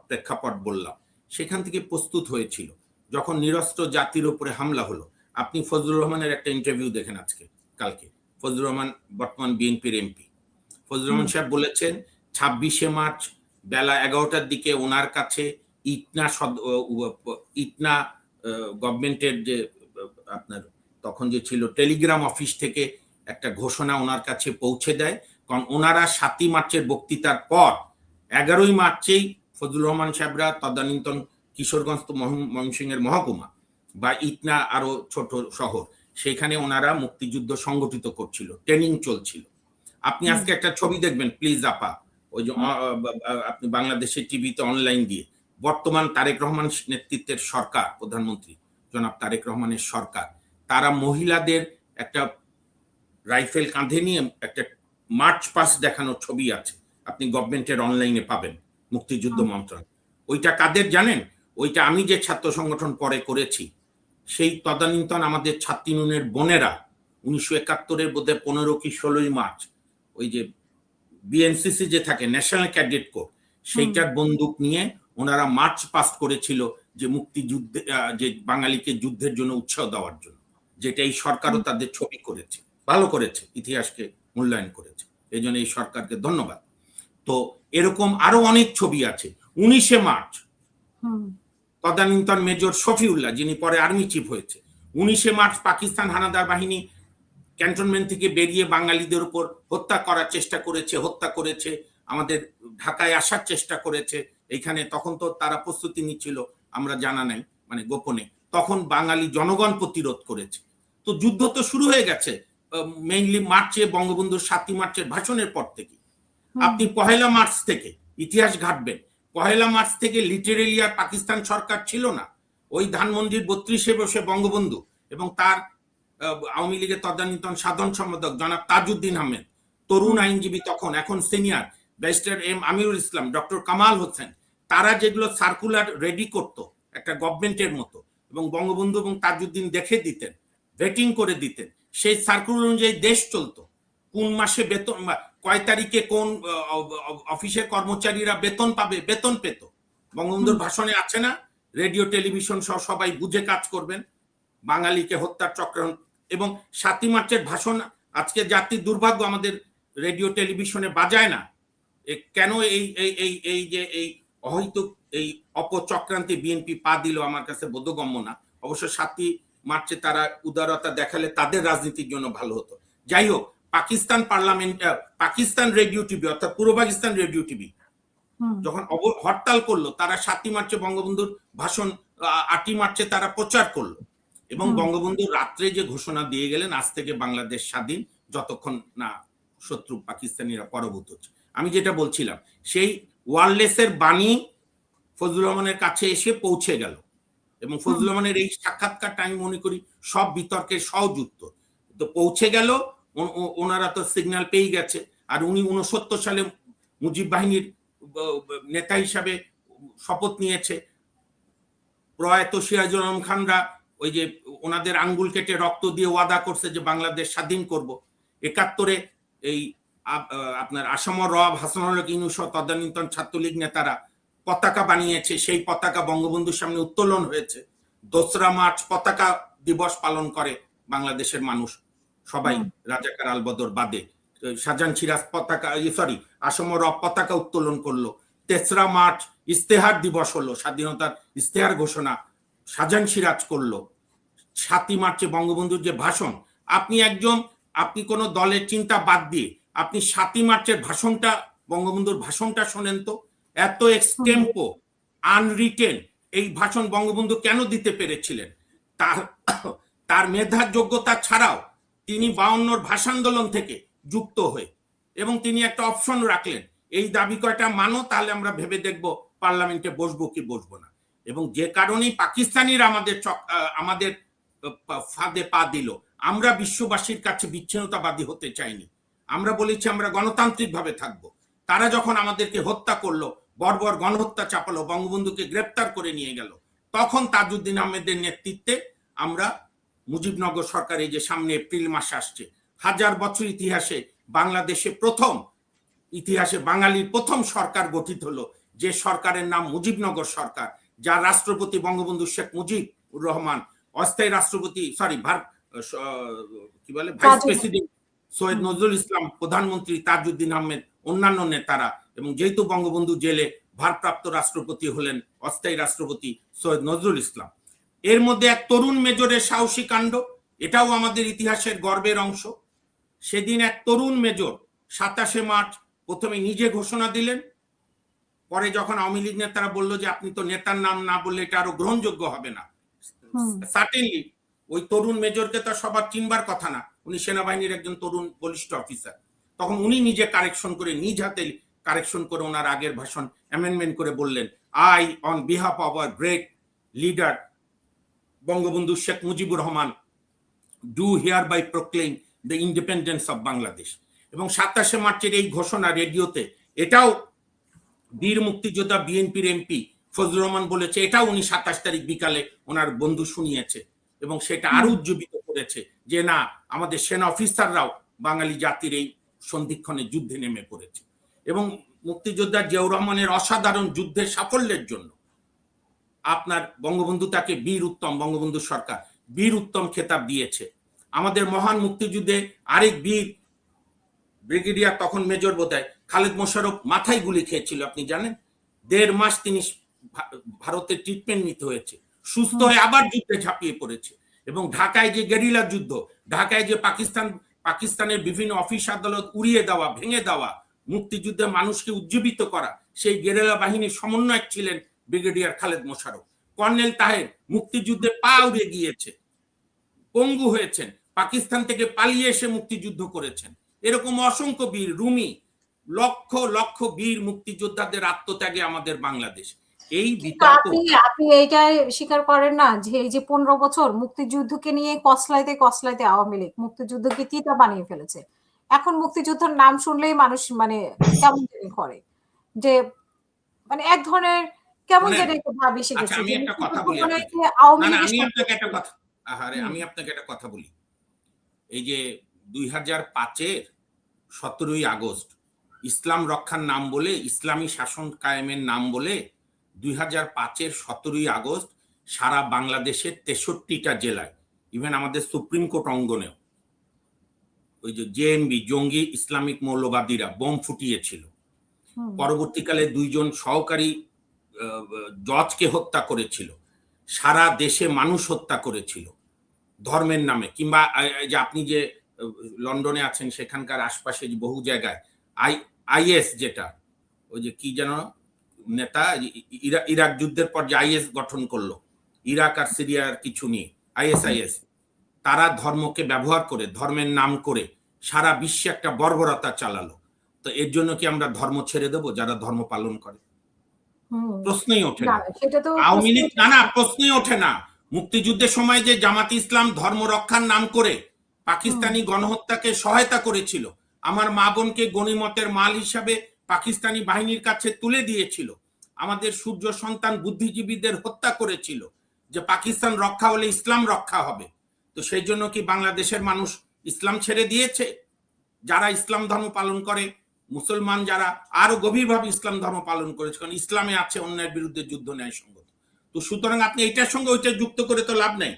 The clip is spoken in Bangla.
প্রেক্ষাপট বললাম, সেখান থেকে প্রস্তুত হয়েছিল। যখন নিরস্ত্র জাতির উপরে হামলা হলো, আপনি ফজলুর রহমানের একটা ইন্টারভিউ দেখেন কালকে। ফজলুর রহমান বর্তমান বিএনপির এমপি। ফজলুর রহমান সাহেব বলেছেন 26শে মার্চ বেলা 11টার দিকে ওনার কাছে ইটনা গভর্নমেন্টের যে আপনার তখন যে ছিল টেলিগ্রাম অফিস থেকে একটা ঘোষণা ওনার কাছে পৌঁছে দেয়। কারণ ওনারা 7ই মার্চের বক্তৃতার পর 11ই মার্চেই ফজলুর রহমান সাহেবরা তদানীন্তন কিশোরগঞ্জ ময়মনসিংহের মহকুমা বা ইটনা আরো ছোট শহর, সেখানে ওনারা মুক্তিযুদ্ধ সংগঠিত করছিল, ট্রেনিং চলছিল। আপনি আজকে একটা ছবি দেখবেন প্লিজ আপা, ওই যে আপনি বাংলাদেশের টিভিতে অনলাইন দিয়ে, বর্তমান তারেক রহমান নেতৃত্বের সরকার, প্রধানমন্ত্রী জনাব তারেক রহমানের সরকার, তারা মহিলাদের একটা রাইফেল কাঁধে নিয়ে একটা মার্চ পাস দেখানোর ছবি আছে, আপনি গভর্নমেন্টের অনলাইনে পাবেন, মুক্তিযুদ্ধ মন্ত্রণালয়। ওইটা কাদের জানেন? ওইটা আমি যে ছাত্র সংগঠন পরে করেছি, সেই তদানীন্তন আমাদের ছাত্রী ইউনিয়নের বোনেরা 1971-এর বোধহয় 15 কি 16ই মার্চ ওই যে বিএনসিসি যে থাকে, ন্যাশনাল ক্যাডেট কোর, সেইটার বন্দুক নিয়ে ওনারা মার্চ পাস্ট করেছিল যে মুক্তিযুদ্ধে, যে বাঙালিকে যুদ্ধের জন্য উৎসাহ দেওয়ার জন্য, যেটা এই সরকারও তাদের ছবি করেছে, ভালো করেছে, ইতিহাসকে মূল্যায়ন করেছে, এই জন্য এই সরকারকে ধন্যবাদ। তো এরকম আরো অনেক ছবি আছে। 19শে মার্চ তদানীন্তন মেজর শফিউল্লাহ, যিনি পরে আর্মি চিফ হয়েছে, 19শে মার্চ পাকিস্তান হানাদার বাহিনী ক্যান্টনমেন্ট থেকে বেরিয়ে বাঙালিদের উপর হত্যা করেছে, আমাদের ঢাকায় আসার চেষ্টা করেছে। এইখানে তখন তো তারা প্রস্তুতি নিচ্ছিল, আমরা জানা নাই, মানে গোপনে, তখন বাঙালি জনগণ প্রতিরোধ করেছে। তো যুদ্ধ তো শুরু হয়ে গেছে মেইনলি মার্চে, বঙ্গবন্ধুর 7ই মার্চের ভাষণের পর থেকে। আপনি 1 মার্চ থেকে ইতিহাস ঘাটবেন, 1 মার্চ থেকে লিটারেলি আর পাকিস্তান সরকার ছিল না। ওই ধানমন্ডির 32-এ বসে বঙ্গবন্ধু এবং তার আওয়ামী লীগের তদানীন্তন সাধারণ সম্পাদক জনাব তাজউদ্দিন আহমেদ, তরুণ আইনজীবী তখন, এখন senior barrister M Amirul Islam, doctor Kamal Hossain, তারা যেগুলো সার্কুলার রেডি করতো একটা গভর্নমেন্টের মতো, এবং বঙ্গবন্ধু এবং তাজউদ্দিন দেখে দিতেন, ভেটিং করে দিতেন, সেই সার্কুলার অনুযায়ী দেশ চলতো। কোন মাসে বেতন, কয় তারিখে কোন অফিসের কর্মচারীরা বেতন পাবে, বেতন পেত। বঙ্গবন্ধুর ভাষণে আছে না, রেডিও টেলিভিশন সহ সবাই বুঝে কাজ করবেন, বাঙালিকে হত্যার চক্রান্ত। এবং 7ই মার্চের ভাষণ আজকে জাতির দুর্ভাগ্য, আমাদের রেডিও টেলিভিশনে বাজায় না কেন? এই যে এই অহৈতুক এই অপচক্রান্তে বিএনপি পা দিল, আমার কাছে বোধগম্য না। অবশ্য 7ই মার্চে তারা উদারতা দেখালে তাদের রাজনীতির জন্য ভালো হতো। যাই হোক, পাকিস্তান রেডিও টিভি, অর্থাৎ পূর্ব পাকিস্তান রেডিও টিভি যখন হরতাল করলো, তারা 7ই মার্চে বঙ্গবন্ধুর ভাষণ 8ই মার্চে তারা প্রচার করলো, এবং বঙ্গবন্ধু রাত্রে যে ঘোষণা দিয়ে গেলেন, আজ থেকে বাংলাদেশ স্বাধীন, যতক্ষণ না শত্রু পাকিস্তানিরা পরাভূত হচ্ছে। আমি যেটা বলছিলাম, সেই ওয়ারলেসের বাণী ফজলুর রহমানের কাছে এসে পৌঁছে গেল, এবং ফজলুর রহমানের এই সাক্ষাৎকারটা আমি মনে করি সব বিতর্কের সহযুক্ত। তো পৌঁছে গেল, ওনারা তো সিগন্যাল পেয়ে গেছে। আর উনি 69 সালে মুজিব বাহিনীর নেতা হিসাবে শপথ নিয়েছে। প্রয়াত সিরাজুল আলম খানরা ওই যে ওনাদের আঙ্গুল কেটে রক্ত দিয়ে ওয়াদা করছে যে বাংলাদেশ স্বাধীন করব। 71-এ এই আপনার আসামর রওয়াব হাসানুল হক ইউনূস তদানীন্তন ছাত্রলীগ নেতারা পতাকা বানিয়েছে, সেই পতাকা বঙ্গবন্ধুর সামনে উত্তোলন হয়েছে। 2রা মার্চ পতাকা দিবস পালন করে বাংলাদেশের মানুষ সবাই, রাজাকার আলবদর বাদে। শাহজাহান সিরাজ আসামর রওয়াব পতাকা উত্তোলন করলো। 3রা মার্চ ইস্তেহার দিবস হলো, স্বাধীনতার ইস্তেহার ঘোষণা শাহজাহান সিরাজ করলো। 7ই মার্চে বঙ্গবন্ধুর যে ভাষণ, আপনি কোন দলের চিন্তা বাদ দিয়ে আপনি 7ই মার্চের ভাষণটা, বঙ্গবন্ধুর ভাষণটা শোনেন তো। এত এক্সটেম্পো, আনরিটেন এই ভাষণ বঙ্গবন্ধু কেন দিতে পেরেছিলেন? তার মেধার যোগ্যতা ছাড়াও তিনি 52-র ভাষা আন্দোলন থেকে যুক্ত হয়ে, এবং তিনি একটা অপশন রাখলেন, এই দাবি কয়টা মানো, তাহলে আমরা ভেবে দেখব পার্লামেন্টে বসবো কি বসবো না। এবং যে কারণেই পাকিস্তানিরা আমাদের ফাঁদে পা দিল। আমরা বিশ্ববাসীর কাছে বিচ্ছিন্নতাবাদী হতে চাইনি, আমরা বলেছি আমরা গণতান্ত্রিক ভাবে থাকবো। তারা যখন আমাদেরকে হত্যা করলো, বর্বর গণহত্যা চাপালো, বঙ্গবন্ধুকে গ্রেপ্তার করে নিয়ে গেল, তখন তাজউদ্দিন আহমেদের নেতৃত্বে আমরা মুজিবনগর সরকার, এই যে সামনে এপ্রিল মাস আসছে, 1000 বছর ইতিহাসে বাংলাদেশে ইতিহাসে বাঙালির প্রথম সরকার গঠিত হলো, যে সরকারের নাম মুজিবনগর সরকার, যার রাষ্ট্রপতি বঙ্গবন্ধু শেখ মুজিবুর রহমান, অস্থায়ী রাষ্ট্রপতি কি বলে ভাইস প্রেসিডেন্ট সৈয়দ নজরুল ইসলাম, প্রধানমন্ত্রী তাজউদ্দিন আহমেদ, অন্যান্য নেতারা, এবং যেহেতু বঙ্গবন্ধু জেলে, ভারপ্রাপ্ত রাষ্ট্রপতি হলেন অস্থায়ী রাষ্ট্রপতি সৈয়দ নজরুল ইসলাম। এর মধ্যে এক তরুণ মেজরের সাহসী কাণ্ড, এটাও আমাদের ইতিহাসের গর্বের অংশ। সেদিন এক তরুণ মেজর 27 মার্চ প্রথমে নিজে ঘোষণা দিলেন, পরে যখন আওয়ামী লীগ নেতারা বলল যে আপনি তো নেতার নাম না বললে এটা আরো গ্রহণযোগ্য হবে না, সার্টেনলি ওই তরুণ মেজরকে তো সবার চিনবার কথা না, উনি সেনাবাহিনীর একজন তরুণ বলিষ্ঠ অফিসার, তখন উনি নিজে কারেকশন করে, নিজ হাতে কারেকশন করে ওনার আগের ভাষণ অ্যামেন্ডমেন্ট করে বললেন, I on behalf of our great leader Bangabandhu Sheikh Mujibur Rahman do hereby proclaim the independence of Bangladesh. এবং 27 মার্চের এই ঘোষণা রেডিওতে, এটাও বীর মুক্তিযোদ্ধা বিএনপির এমপি ফজলুর রহমান বলেছে, এটাও উনি 27 তারিখ বিকালে ওনার বন্ধু শুনিয়েছে, এবং সেটা আরো উজ্জীবিত করেছে যে না, আমাদের সেনা অফিসাররাও বাঙালি জাতির এই সন্ধিক্ষণে যুদ্ধে নেমে পড়েছে। এবং মুক্তিযোদ্ধা জিয়াউর রহমানের অসাধারণ যুদ্ধের সাফল্যের জন্য আপনার বঙ্গবন্ধু তাকে বীর উত্তম, বঙ্গবন্ধু সরকার বীর উত্তম খেতাব দিয়েছে। আমাদের মহান মুক্তিযুদ্ধে আরেক বীর ব্রিগেডিয়ার, তখন মেজর বোধহয়, খালেদ মোশাররফ মাথায় গুলি খেয়েছিল, আপনি জানেন। 1.5 মাস তিনি ভারতে ট্রিটমেন্ট নিতে হয়েছে, সুস্থ হয়ে আবার যুদ্ধে ঝাঁপিয়ে পড়েছে। এবং ঢাকায় যে গেরিলা যুদ্ধ, ঢাকায় যে পাকিস্তানের বিভিন্ন অফিস আদালত উড়িয়ে দেওয়া, ভেঙে দেওয়া, মুক্তিযুদ্ধে মানুষকে উজ্জীবিত করা, সেই গেরিলা বাহিনীর সমন্বয়ক ছিলেন ব্রিগেডিয়ার খালেদ মোশাররফ। কর্নেল তাহের মুক্তিযুদ্ধে পা উড়ে গিয়েছে, পঙ্গু হয়েছেন, পাকিস্তান থেকে পালিয়ে এসে মুক্তিযুদ্ধ করেছেন। এরকম অসংখ্য বীর, রুমি, লক্ষ লক্ষ বীর মুক্তিযোদ্ধাদের আত্মত্যাগে আমাদের বাংলাদেশ। এই বিতর্ক, আপনি এইটাই স্বীকার করেন না যে এই যে 15 বছর মুক্তিযুদ্ধকে নিয়ে কসলাইতে কসলাইতে আওয়ামী লীগ মুক্তিযুদ্ধকে তিতা বানিয়ে ফেলেছে। এখন মুক্তিযুদ্ধের নাম শুনলেই মানুষ মানে কেমন জানি করে, যে মানে এক ধরনের কেমন জানি একটা ভাব এসে গেছে। আমি একটা কথা বলি আপনাকে, আমি আপনাকে একটা কথা বলি। এই যে 2005-এর 17ই আগস্ট ইসলাম রক্ষার নাম বলে, ইসলামী শাসন কায়েমের নাম বলে 2005-এর 17ই আগস্ট সারা বাংলাদেশের 63টা জেলায়, ইভেন আমাদের সুপ্রিম কোর্ট অঙ্গনেও, ওই যে জেএমবি, জঙ্গি ইসলামিক মৌলবাদীরা বোম ফুটিয়েছিল। পরবর্তীকালে 2 জন সহকারী জজকে হত্যা করেছিল। সারা দেশে মানুষ হত্যা করেছিল ধর্মের নামে। কিংবা যে আপনি যে লন্ডনে আছেন, সেখানকার আশপাশে বহু জায়গায় আইএস, যেটা ওই যে কি যেন নেতা, ইরাক যুদ্ধের পর যে আইএস গঠন করলো, ইরাক আর সিরিয়ার কিছু নিয়ে আইএস, তারা ধর্মকে ব্যবহার করে, ধর্মের নাম করে সারা বিশ্বে একটা বর্বরতা চালালো। তো এর জন্য কি আমরা ধর্ম ছেড়ে দেব যারা ধর্ম পালন করে? প্রশ্নই ওঠে না। আওয়ামী লীগ না, প্রশ্নই ওঠে না। মুক্তিযুদ্ধের সময় যে জামাত ইসলাম ধর্ম রক্ষার নাম করে পাকিস্তানি গণহত্যাকে সহায়তা করেছিল, আমার মা বোনকে গনিমতের মাল হিসাবে পাকিস্তানি বাহিনীর কাছে তুলে দিয়েছিল, আমাদের সূর্য সন্তান বুদ্ধিজীবীদের হত্যা করেছিল, যে পাকিস্তান রক্ষা হলে ইসলাম রক্ষা হবে। তো সেই জন্য কি বাংলাদেশের মানুষ ইসলাম ছেড়ে দিয়েছে? যারা ইসলাম ধর্ম পালন করে, মুসলমান যারা আরো গভীরভাবে ইসলাম ধর্ম পালন করেছে, কারণ ইসলামে আছে অন্যায়ের বিরুদ্ধে যুদ্ধ ন্যায়সঙ্গত। তো সুতরাং আপনি এটার সঙ্গে ওইটা যুক্ত করে তো লাভ নেই।